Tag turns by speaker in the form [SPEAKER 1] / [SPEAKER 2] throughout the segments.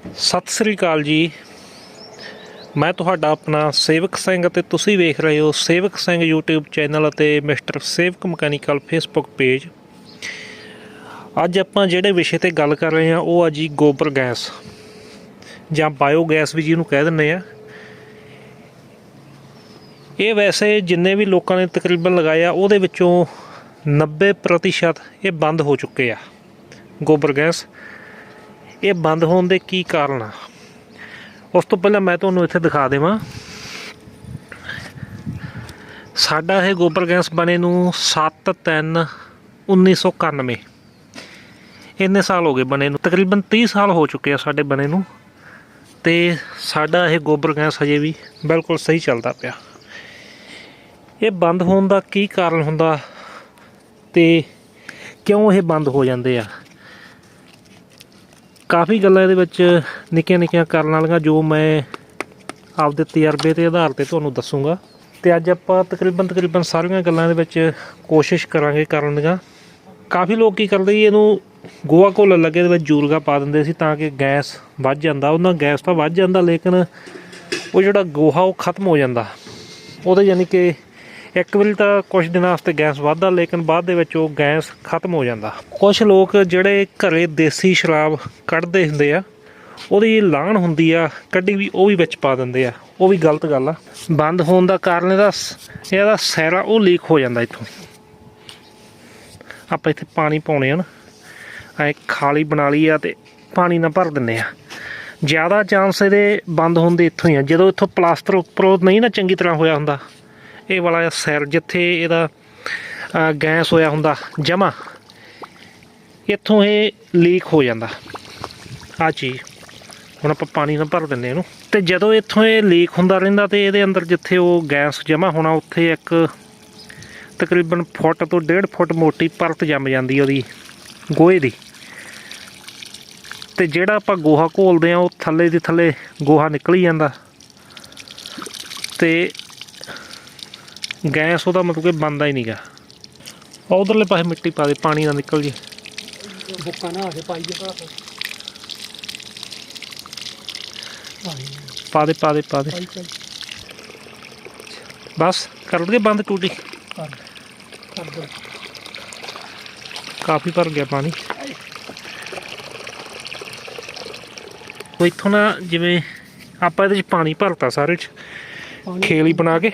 [SPEAKER 1] ਸਤਿ ਸ੍ਰੀ ਅਕਾਲ ਜੀ। ਮੈਂ ਤੁਹਾਡਾ ਆਪਣਾ ਸੇਵਕ ਸਿੰਘ ਅਤੇ ਤੁਸੀਂ ਵੇਖ ਰਹੇ ਹੋ ਸੇਵਕ ਸਿੰਘ YouTube ਚੈਨਲ ਅਤੇ ਮਿਸਟਰ ਸੇਵਕ ਮਕੈਨੀਕਲ ਫੇਸਬੁੱਕ ਪੇਜ। ਅੱਜ ਆਪਾਂ ਜਿਹੜੇ ਵਿਸ਼ੇ 'ਤੇ ਗੱਲ ਕਰ ਰਹੇ ਹਾਂ ਉਹ ਆ ਜੀ ਗੋਬਰ ਗੈਸ ਜਾਂ ਬਾਇਓਗੈਸ ਵੀ ਜਿਹਨੂੰ ਕਹਿ ਦਿੰਦੇ ਆ। ਇਹ ਵੈਸੇ ਜਿੰਨੇ ਵੀ ਲੋਕਾਂ ਨੇ ਤਕਰੀਬਨ ਲਗਾਏ ਆ ਉਹਦੇ ਵਿੱਚੋਂ 90% ਇਹ ਬੰਦ ਹੋ ਚੁੱਕੇ ਆ। ਗੋਬਰ ਗੈਸ ਇਹ ਬੰਦ ਹੋਣ ਦੇ ਕੀ ਕਾਰਨ ਆ, ਉਸ ਤੋਂ ਪਹਿਲਾਂ ਮੈਂ ਤੁਹਾਨੂੰ ਇੱਥੇ ਦਿਖਾ ਦੇਵਾਂ। ਸਾਡਾ ਇਹ ਗੋਬਰ ਗੈਸ ਬਣੇ ਨੂੰ 7/3/1991 ਇੰਨੇ ਸਾਲ ਹੋ ਗਏ ਬਣੇ ਨੂੰ, ਤਕਰੀਬਨ 30 ਸਾਲ ਹੋ ਚੁੱਕੇ ਆ ਸਾਡੇ ਬਣੇ ਨੂੰ। ਅਤੇ ਸਾਡਾ ਇਹ ਗੋਬਰ ਗੈਸ ਹਜੇ ਵੀ ਬਿਲਕੁਲ ਸਹੀ ਚੱਲਦਾ ਪਿਆ। ਇਹ ਬੰਦ ਹੋਣ ਦਾ ਕੀ ਕਾਰਨ ਹੁੰਦਾ ਅਤੇ ਕਿਉਂ ਇਹ ਬੰਦ ਹੋ ਜਾਂਦੇ ਆ? ਕਾਫੀ ਗੱਲਾਂ ਇਹਦੇ ਵਿੱਚ ਨਿੱਕੀਆਂ ਨਿੱਕੀਆਂ ਕਰਨ ਵਾਲੀਆਂ ਜੋ ਮੈਂ ਆਪਦੇ ਤਜਰਬੇ ਦੇ ਆਧਾਰ 'ਤੇ ਤੁਹਾਨੂੰ ਦੱਸੂਗਾ। ਅਤੇ ਅੱਜ ਆਪਾਂ ਤਕਰੀਬਨ ਸਾਰੀਆਂ ਗੱਲਾਂ ਦੇ ਵਿੱਚ ਕੋਸ਼ਿਸ਼ ਕਰਾਂਗੇ ਕਰਨ ਦੀਆਂ। ਕਾਫੀ ਲੋਕ ਕੀ ਕਰਦੇ ਜੀ, ਇਹਨੂੰ ਗੋਹਾ ਘੋਲਣ ਲੱਗੇ ਇਹਦੇ ਵਿੱਚ ਯੂਰੀਆ ਪਾ ਦਿੰਦੇ ਸੀ ਤਾਂ ਕਿ ਗੈਸ ਵੱਧ ਜਾਂਦਾ। ਉਹਨਾਂ ਗੈਸ ਤਾਂ ਵੱਧ ਜਾਂਦਾ ਲੇਕਿਨ ਉਹ ਜਿਹੜਾ ਗੋਹਾ ਉਹ ਖਤਮ ਹੋ ਜਾਂਦਾ ਉਹਦੇ, ਯਾਨੀ ਕਿ ਇੱਕ ਵਾਰੀ ਤਾਂ ਕੁਛ ਦਿਨਾਂ ਵਾਸਤੇ ਗੈਸ ਵੱਧਦਾ ਲੇਕਿਨ ਬਾਅਦ ਦੇ ਵਿੱਚ ਉਹ ਗੈਸ ਖਤਮ ਹੋ ਜਾਂਦਾ। ਕੁਛ ਲੋਕ ਜਿਹੜੇ ਘਰੇ ਦੇਸੀ ਸ਼ਰਾਬ ਕੱਢਦੇ ਹੁੰਦੇ ਆ ਉਹਦੀ ਲਾਹਣ ਹੁੰਦੀ ਆ ਕੱਢੀ ਵੀ, ਉਹ ਵੀ ਵਿੱਚ ਪਾ ਦਿੰਦੇ ਆ, ਉਹ ਵੀ ਗਲਤ ਗੱਲ ਆ। ਬੰਦ ਹੋਣ ਦਾ ਕਾਰਨ ਇਹਦਾ ਸੈਰਾ ਉਹ ਲੀਕ ਹੋ ਜਾਂਦਾ। ਇੱਥੋਂ ਆਪਾਂ ਇੱਥੇ ਪਾਣੀ ਪਾਉਣੇ ਆ ਨਾ, ਐ ਖਾਲੀ ਬਣਾ ਲਈ ਆ ਅਤੇ ਪਾਣੀ ਨਾਲ ਭਰ ਦਿੰਦੇ ਆ। ਜ਼ਿਆਦਾ ਚਾਂਸ ਇਹਦੇ ਬੰਦ ਹੋਣ ਦੇ ਇੱਥੋਂ ਹੀ ਆ, ਜਦੋਂ ਇੱਥੋਂ ਪਲਾਸਟਰ ਉੱਪਰੋਂ ਨਹੀਂ ਨਾ ਚੰਗੀ ਤਰ੍ਹਾਂ ਹੋਇਆ ਹੁੰਦਾ, ਇਹ ਵਾਲਾ ਸਿਰ ਜਿੱਥੇ ਇਹਦਾ ਗੈਸ ਹੋਇਆ ਹੁੰਦਾ ਜਮ੍ਹਾਂ, ਇੱਥੋਂ ਇਹ ਲੀਕ ਹੋ ਜਾਂਦਾ ਆਹ ਚੀਜ਼। ਹੁਣ ਆਪਾਂ ਪਾਣੀ ਨਾਲ ਭਰ ਦਿੰਦੇ ਇਹਨੂੰ, ਅਤੇ ਜਦੋਂ ਇੱਥੋਂ ਇਹ ਲੀਕ ਹੁੰਦਾ ਰਹਿੰਦਾ ਅਤੇ ਇਹਦੇ ਅੰਦਰ ਜਿੱਥੇ ਉਹ ਗੈਸ ਜਮ੍ਹਾਂ ਹੋਣਾ ਉੱਥੇ ਇੱਕ ਤਕਰੀਬਨ ਫੁੱਟ ਤੋਂ 1.5 ਫੁੱਟ ਮੋਟੀ ਪਰਤ ਜੰਮ ਜਾਂਦੀ ਉਹਦੀ ਗੋਹੇ ਦੀ। ਅਤੇ ਜਿਹੜਾ ਆਪਾਂ ਗੋਹਾ ਘੋਲਦੇ ਹਾਂ ਉਹ ਥੱਲੇ ਦੀ ਥੱਲੇ ਗੋਹਾ ਨਿਕਲ ਹੀ ਜਾਂਦਾ ਅਤੇ ਗੈਸ ਉਹਦਾ ਮਤਲਬ ਕਿ ਬਣਦਾ ਹੀ ਨਹੀਂ ਗਾ। ਉਧਰਲੇ ਪਾਸੇ ਮਿੱਟੀ ਪਾ ਦੇ, ਪਾਣੀ ਨਾ ਨਿਕਲ ਜੇ।
[SPEAKER 2] ਬੁੱਕਾ ਨਾ ਕੇ ਪਾਈ ਜੇ
[SPEAKER 1] ਪਾ ਦੇ ਬਸ ਕਰ ਦਈਏ ਬੰਦ ਟੂਟੀ। ਕਾਫੀ ਭਰ ਗਿਆ ਪਾਣੀ। ਇੱਥੋਂ ਨਾ ਜਿਵੇਂ ਆਪਾਂ ਇਹਦੇ 'ਚ ਪਾਣੀ ਭਰਤਾ ਸਾਰੇ 'ਚ ਖੇਲ ਹੀ ਬਣਾ ਕੇ,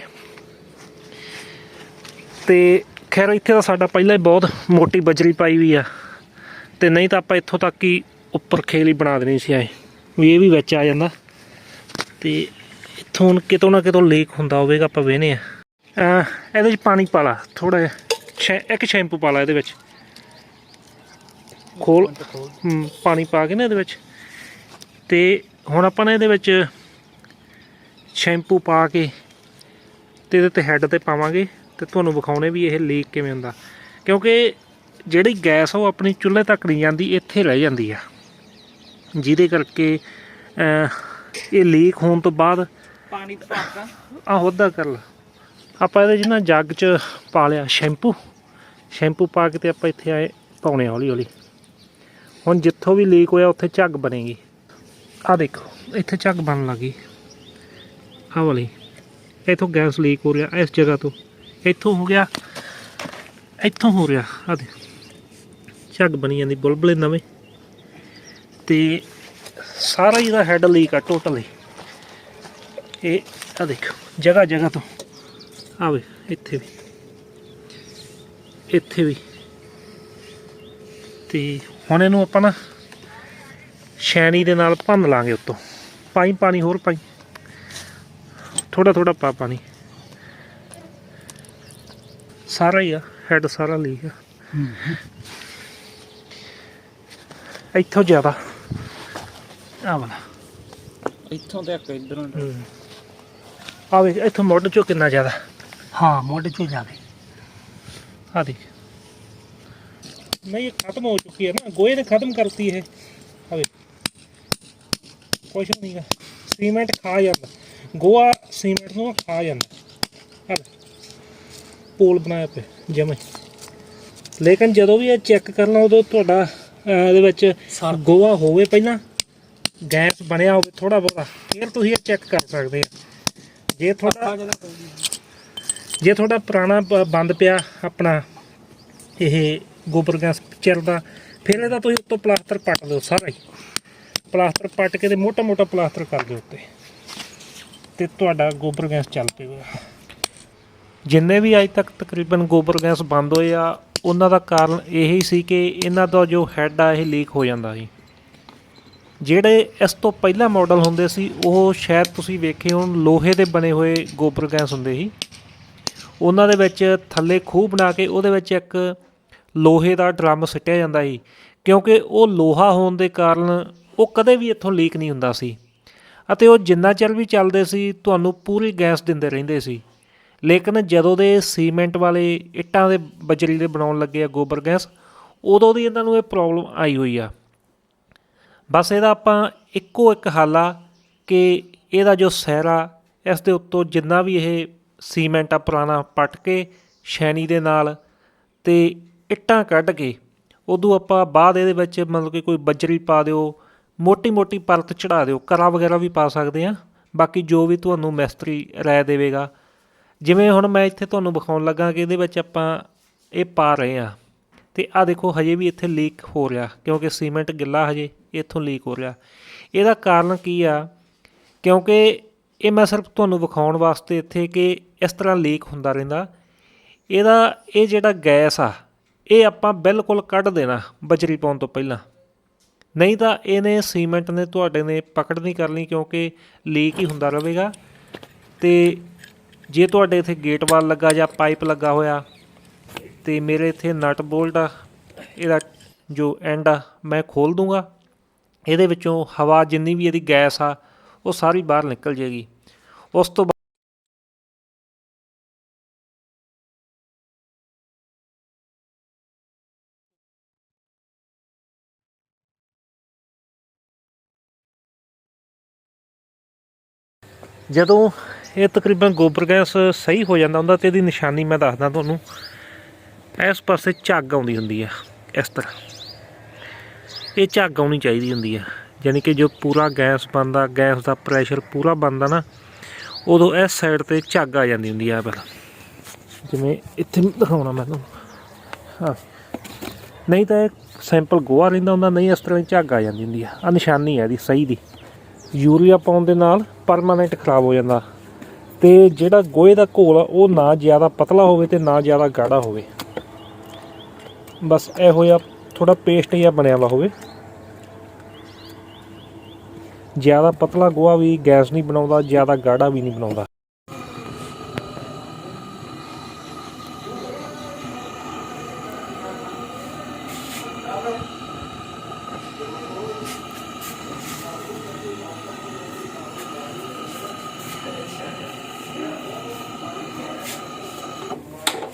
[SPEAKER 1] ਅਤੇ ਖੈਰ ਇੱਥੇ ਤਾਂ ਸਾਡਾ ਪਹਿਲਾਂ ਹੀ ਬਹੁਤ ਮੋਟੀ ਬਜਰੀ ਪਾਈ ਵੀ ਆ, ਅਤੇ ਨਹੀਂ ਤਾਂ ਆਪਾਂ ਇੱਥੋਂ ਤੱਕ ਹੀ ਉੱਪਰ ਖੇਲ ਹੀ ਬਣਾ ਦੇਣੀ ਸੀ ਐ ਵੀ, ਇਹ ਵੀ ਵਿੱਚ ਆ ਜਾਂਦਾ। ਅਤੇ ਇੱਥੋਂ ਹੁਣ ਕਿਤੋਂ ਨਾ ਕਿਤੋਂ ਲੀਕ ਹੁੰਦਾ ਹੋਵੇਗਾ, ਆਪਾਂ ਵੇਖਦੇ ਹਾਂ। ਇਹਦੇ 'ਚ ਪਾਣੀ ਪਾ ਲਾ ਥੋੜ੍ਹਾ ਜਿਹਾ, ਇੱਕ ਸ਼ੈਂਪੂ ਪਾ ਲਾ ਇਹਦੇ ਵਿੱਚ, ਖੋਲ ਪਾਣੀ ਪਾ ਕੇ ਨਾ ਇਹਦੇ ਵਿੱਚ। ਅਤੇ ਹੁਣ ਆਪਾਂ ਨੇ ਇਹਦੇ ਵਿੱਚ ਸ਼ੈਂਪੂ ਪਾ ਕੇ ਅਤੇ ਇਹਦੇ 'ਤੇ ਹੈੱਡ 'ਤੇ ਪਾਵਾਂਗੇ ਅਤੇ ਤੁਹਾਨੂੰ ਵਿਖਾਉਣੇ ਵੀ ਇਹ ਲੀਕ ਕਿਵੇਂ ਹੁੰਦਾ। ਕਿਉਂਕਿ ਜਿਹੜੀ ਗੈਸ ਉਹ ਆਪਣੀ ਚੁੱਲ੍ਹੇ ਤੱਕ ਨਹੀਂ ਜਾਂਦੀ, ਇੱਥੇ ਰਹਿ ਜਾਂਦੀ ਆ, ਜਿਹਦੇ ਕਰਕੇ ਇਹ ਲੀਕ ਹੋਣ ਤੋਂ ਬਾਅਦ
[SPEAKER 2] ਪਾਣੀ
[SPEAKER 1] ਆਹੋ ਅੱਧਾ ਕਰ ਲਾ। ਆਪਾਂ ਇਹਦੇ 'ਚ ਨਾ ਜੱਗ 'ਚ ਪਾ ਲਿਆ ਸ਼ੈਂਪੂ ਪਾ ਕੇ ਅਤੇ ਆਪਾਂ ਇੱਥੇ ਆਏ ਪਾਉਣੇ ਹੌਲੀ ਹੌਲੀ। ਹੁਣ ਜਿੱਥੋਂ ਵੀ ਲੀਕ ਹੋਇਆ ਉੱਥੇ ਝੱਗ ਬਣੇਗੀ। ਆਹ ਦੇਖੋ ਇੱਥੇ ਝੱਗ ਬਣਨ ਲੱਗ ਗਈ ਆਹ ਵਾਲੀ। ਇੱਥੋਂ ਗੈਸ ਲੀਕ ਹੋ ਰਿਹਾ ਇਸ ਜਗ੍ਹਾ ਤੋਂ, ਇੱਥੋਂ ਹੋ ਗਿਆ, ਇੱਥੋਂ ਹੋ ਰਿਹਾ, ਆਹ ਦੇ ਝੱਗ ਬਣੀ ਜਾਂਦੀ ਬੁਲਬੁਲੇ ਨਵੇਂ। ਅਤੇ ਸਾਰਾ ਹੀ ਇਹਦਾ ਹੈੱਡ ਲੀਕ ਆ ਟੋਟਲੀ। ਇਹ ਆਹ ਦੇਖੋ ਜਗ੍ਹਾ ਤੋਂ ਆਵੇ, ਇੱਥੇ ਵੀ। ਅਤੇ ਹੁਣ ਇਹਨੂੰ ਆਪਾਂ ਨਾ ਛੈਣੀ ਦੇ ਨਾਲ ਭੰਨ ਲਾਂਗੇ ਉੱਤੋਂ। ਪਾਣੀ ਹੋਰ ਪਾਈ, ਥੋੜ੍ਹਾ ਪਾ ਪਾਣੀ, ਸਾਰਾ ਹੀ ਆ ਹੈੱਡ ਸਾਰਾ ਲੀਕ ਆ। ਇੱਥੋਂ ਜ਼ਿਆਦਾ ਆਹ ਵਾਲਾ,
[SPEAKER 2] ਇੱਥੋਂ ਤੱਕ ਇੱਧਰੋਂ
[SPEAKER 1] ਆਵੇ ਇੱਥੋਂ ਮੁੱਢ 'ਚੋਂ ਕਿੰਨਾ ਜ਼ਿਆਦਾ।
[SPEAKER 2] ਹਾਂ ਮੁੱਢ 'ਚੋਂ ਜਾਵੇ।
[SPEAKER 1] ਆਹ ਦੇਖ ਨਹੀਂ ਇਹ ਖਤਮ ਹੋ ਚੁੱਕੀ ਹੈ ਨਾ, ਗੋਹੇ ਨੇ ਖਤਮ ਕਰਤੀ ਇਹ। ਆਵੇ ਕੁਛ ਨਹੀਂ ਗਾ, ਸੀਮੈਂਟ ਖਾ ਜਾਂਦਾ ਗੋਹਾ, ਸੀਮੈਂਟ ਨੂੰ ਖਾ ਜਾਂਦਾ। ਪੋਲ ਬਣਾਇਆ ਪਿਆ ਜਮੇ। ਲੇਕਿਨ ਜਦੋਂ ਵੀ ਇਹ ਚੈੱਕ ਕਰਨਾ ਉਦੋਂ ਤੁਹਾਡਾ ਇਹਦੇ ਵਿੱਚ ਗੋਹਾ ਹੋਵੇ ਪਹਿਲਾਂ, ਗੈਸ ਬਣਿਆ ਹੋਵੇ ਥੋੜਾ ਬਹੁਤਾ, ਫਿਰ ਤੁਸੀਂ ਇਹ ਚੈੱਕ ਕਰ ਸਕਦੇ ਆ। ਜੇ ਤੁਹਾਡਾ ਪੁਰਾਣਾ ਬੰਦ ਪਿਆ ਆਪਣਾ ਇਹ ਗੋਬਰ ਗੈਸ ਚੱਲਦਾ, ਫਿਰ ਇਹਦਾ ਤੁਸੀਂ ਉੱਤੋਂ ਪਲਾਸਟਰ ਪੱਟ ਦਿਓ, ਸਾਰਾ ਹੀ ਪਲਾਸਟਰ ਪੱਟ ਕੇ ਤੇ ਮੋਟਾ ਮੋਟਾ ਪਲਾਸਟਰ ਕਰ ਦਿਓ ਉੱਤੇ, ਤੇ ਤੁਹਾਡਾ ਗੋਬਰ ਗੈਸ ਚੱਲ ਪਏਗਾ। ਜਿੰਨੇ ਵੀ ਅੱਜ ਤੱਕ ਤਕਰੀਬਨ ਗੋਬਰ ਗੈਸ ਬੰਦ ਹੋਏ ਆ, ਉਹਨਾਂ ਦਾ ਕਾਰਨ ਇਹੀ ਸੀ ਕਿ ਇਹਨਾਂ ਦਾ ਜੋ ਹੈੱਡ ਆ ਇਹ ਲੀਕ ਹੋ ਜਾਂਦਾ ਸੀ। ਜਿਹੜੇ ਇਸ ਤੋਂ ਪਹਿਲਾਂ ਮਾਡਲ ਹੁੰਦੇ ਸੀ ਉਹ ਸ਼ਾਇਦ ਤੁਸੀਂ ਵੇਖੇ ਹੋਣ, ਲੋਹੇ ਦੇ ਬਣੇ ਹੋਏ ਗੋਬਰ ਗੈਸ ਹੁੰਦੇ ਸੀ। ਉਹਨਾਂ ਦੇ ਵਿੱਚ ਥੱਲੇ ਖੂਹ ਬਣਾ ਕੇ ਉਹਦੇ ਵਿੱਚ ਇੱਕ ਲੋਹੇ ਦਾ ਡਰਮ ਸਿੱਟਿਆ ਜਾਂਦਾ ਸੀ, ਕਿਉਂਕਿ ਉਹ ਲੋਹਾ ਹੋਣ ਦੇ ਕਾਰਨ ਉਹ ਕਦੇ ਵੀ ਇੱਥੋਂ ਲੀਕ ਨਹੀਂ ਹੁੰਦਾ ਸੀ, ਅਤੇ ਉਹ ਜਿੰਨਾ ਚਿਰ ਵੀ ਚੱਲਦੇ ਸੀ ਤੁਹਾਨੂੰ ਪੂਰੀ ਗੈਸ ਦਿੰਦੇ ਰਹਿੰਦੇ ਸੀ। ਲੇਕਿਨ ਜਦੋਂ ਦੇ ਸੀਮੈਂਟ ਵਾਲੇ ਇੱਟਾਂ ਦੇ ਬਜਰੀ ਦੇ ਬਣਾਉਣ ਲੱਗੇ ਆ ਗੋਬਰ ਗੈਸ, ਉਦੋਂ ਦੀ ਇਹਨਾਂ ਨੂੰ ਇਹ ਪ੍ਰੋਬਲਮ ਆਈ ਹੋਈ ਆ। ਬਸ ਇਹਦਾ ਆਪਾਂ ਇੱਕੋ ਇੱਕ ਹੱਲ ਆ ਕਿ ਇਹਦਾ ਜੋ ਸਿਰਾ, ਇਸ ਦੇ ਉੱਤੋਂ ਜਿੰਨਾ ਵੀ ਇਹ ਸੀਮੈਂਟ ਆ ਪੁਰਾਣਾ ਪੱਟ ਕੇ ਛੈਣੀ ਦੇ ਨਾਲ ਤੇ ਇੱਟਾਂ ਕੱਢ ਕੇ, ਉਦੋਂ ਆਪਾਂ ਬਾਅਦ ਇਹਦੇ ਵਿੱਚ ਮਤਲਬ ਕਿ ਕੋਈ ਬਜਰੀ ਪਾ ਦਿਓ, ਮੋਟੀ ਮੋਟੀ ਪਰਤ ਚੜ੍ਹਾ ਦਿਓ, ਕਰਾ ਵਗੈਰਾ ਵੀ ਪਾ ਸਕਦੇ ਆ। ਬਾਕੀ ਜੋ ਵੀ ਤੁਹਾਨੂੰ ਮਿਸਤਰੀ ਰਾਏ ਦੇਵੇਗਾ। ਜਿਵੇਂ ਹੁਣ ਮੈਂ ਇੱਥੇ ਤੁਹਾਨੂੰ ਵਿਖਾਉਣ ਲੱਗਾ ਕਿ ਇਹਦੇ ਵਿੱਚ ਆਪਾਂ ਇਹ ਪਾ ਰਹੇ ਹਾਂ, ਅਤੇ ਆਹ ਦੇਖੋ ਹਜੇ ਵੀ ਇੱਥੇ ਲੀਕ ਹੋ ਰਿਹਾ, ਕਿਉਂਕਿ ਸੀਮੈਂਟ ਗਿੱਲਾ ਹਜੇ ਇੱਥੋਂ ਲੀਕ ਹੋ ਰਿਹਾ। ਇਹਦਾ ਕਾਰਨ ਕੀ ਆ? ਕਿਉਂਕਿ ਇਹ ਮੈਂ ਸਿਰਫ ਤੁਹਾਨੂੰ ਵਿਖਾਉਣ ਵਾਸਤੇ ਇੱਥੇ ਕਿ ਇਸ ਤਰ੍ਹਾਂ ਲੀਕ ਹੁੰਦਾ ਰਹਿੰਦਾ। ਇਹ ਜਿਹੜਾ ਗੈਸ ਆ ਇਹ ਆਪਾਂ ਬਿਲਕੁਲ ਕੱਢ ਦੇਣਾ ਬਜਰੀ ਪਾਉਣ ਤੋਂ ਪਹਿਲਾਂ, ਨਹੀਂ ਤਾਂ ਇਹਨੇ ਸੀਮੈਂਟ ਨੇ ਤੁਹਾਡੇ ਨੇ ਪਕੜ ਨਹੀਂ ਕਰਨੀ, ਕਿਉਂਕਿ ਲੀਕ ਹੀ ਹੁੰਦਾ ਰਹੇਗਾ। ਅਤੇ ਜੇ ਤੁਹਾਡੇ ਇੱਥੇ ਗੇਟ ਵਾਲ ਲੱਗਾ ਜਾਂ ਪਾਈਪ ਲੱਗਾ ਹੋਇਆ, ਅਤੇ ਮੇਰੇ ਇੱਥੇ ਨਟ ਬੋਲਟ ਆ, ਇਹਦਾ ਜੋ ਐਂਡ ਆ ਮੈਂ ਖੋਲ੍ਹ ਦੂੰਗਾ, ਇਹਦੇ ਵਿੱਚੋਂ ਹਵਾ ਜਿੰਨੀ ਵੀ ਇਹਦੀ ਗੈਸ ਆ ਉਹ ਸਾਰੀ ਬਾਹਰ ਨਿਕਲ ਜਾਏਗੀ। ਉਸ ਤੋਂ ਬਾਅਦ ਜਦੋਂ ਇਹ ਤਕਰੀਬਨ ਗੋਬਰ ਗੈਸ ਸਹੀ ਹੋ ਜਾਂਦਾ ਹੁੰਦਾ, ਅਤੇ ਇਹਦੀ ਨਿਸ਼ਾਨੀ ਮੈਂ ਦੱਸਦਾ ਤੁਹਾਨੂੰ। ਇਸ ਪਾਸੇ ਝੱਗ ਆਉਂਦੀ ਹੁੰਦੀ ਆ, ਇਸ ਤਰ੍ਹਾਂ ਇਹ ਝੱਗ ਆਉਣੀ ਚਾਹੀਦੀ ਹੁੰਦੀ ਆ, ਯਾਨੀ ਕਿ ਜੋ ਪੂਰਾ ਗੈਸ ਬਣਦਾ, ਗੈਸ ਦਾ ਪ੍ਰੈਸ਼ਰ ਪੂਰਾ ਬਣਦਾ ਨਾ, ਉਦੋਂ ਇਸ ਸਾਈਡ 'ਤੇ ਝੱਗ ਆ ਜਾਂਦੀ ਹੁੰਦੀ ਆ। ਪਹਿਲਾਂ ਜਿਵੇਂ ਇੱਥੇ ਦਿਖਾਉਣਾ ਮੈਂ ਤੁਹਾਨੂੰ, ਹਾਂ, ਨਹੀਂ ਤਾਂ ਇਹ ਸਿੰਪਲ ਗੋਹਾ ਰਹਿੰਦਾ ਹੁੰਦਾ, ਨਹੀਂ ਇਸ ਤਰ੍ਹਾਂ ਦੀ ਝੱਗ ਆ ਜਾਂਦੀ ਹੁੰਦੀ ਆ। ਆਹ ਨਿਸ਼ਾਨੀ ਆ ਇਹਦੀ ਸਹੀ ਦੀ। ਯੂਰੀਆ ਪਾਉਣ ਦੇ ਨਾਲ ਪਰਮਾਨੈਂਟ ਖਰਾਬ ਹੋ ਜਾਂਦਾ, ਅਤੇ ਜਿਹੜਾ ਗੋਹੇ ਦਾ ਘੋਲ ਆ ਉਹ ਨਾ ਜ਼ਿਆਦਾ ਪਤਲਾ ਹੋਵੇ ਅਤੇ ਨਾ ਜ਼ਿਆਦਾ ਗਾੜਾ ਹੋਵੇ, ਬਸ ਇਹੋ ਜਿਹਾ ਥੋੜ੍ਹਾ ਪੇਸਟ ਜਿਹਾ ਬਣਿਆ ਵਾ ਹੋਵੇ। ਜ਼ਿਆਦਾ ਪਤਲਾ ਗੋਹਾ ਵੀ ਗੈਸ ਨਹੀਂ ਬਣਾਉਂਦਾ, ਜ਼ਿਆਦਾ ਗਾੜਾ ਵੀ ਨਹੀਂ ਬਣਾਉਂਦਾ।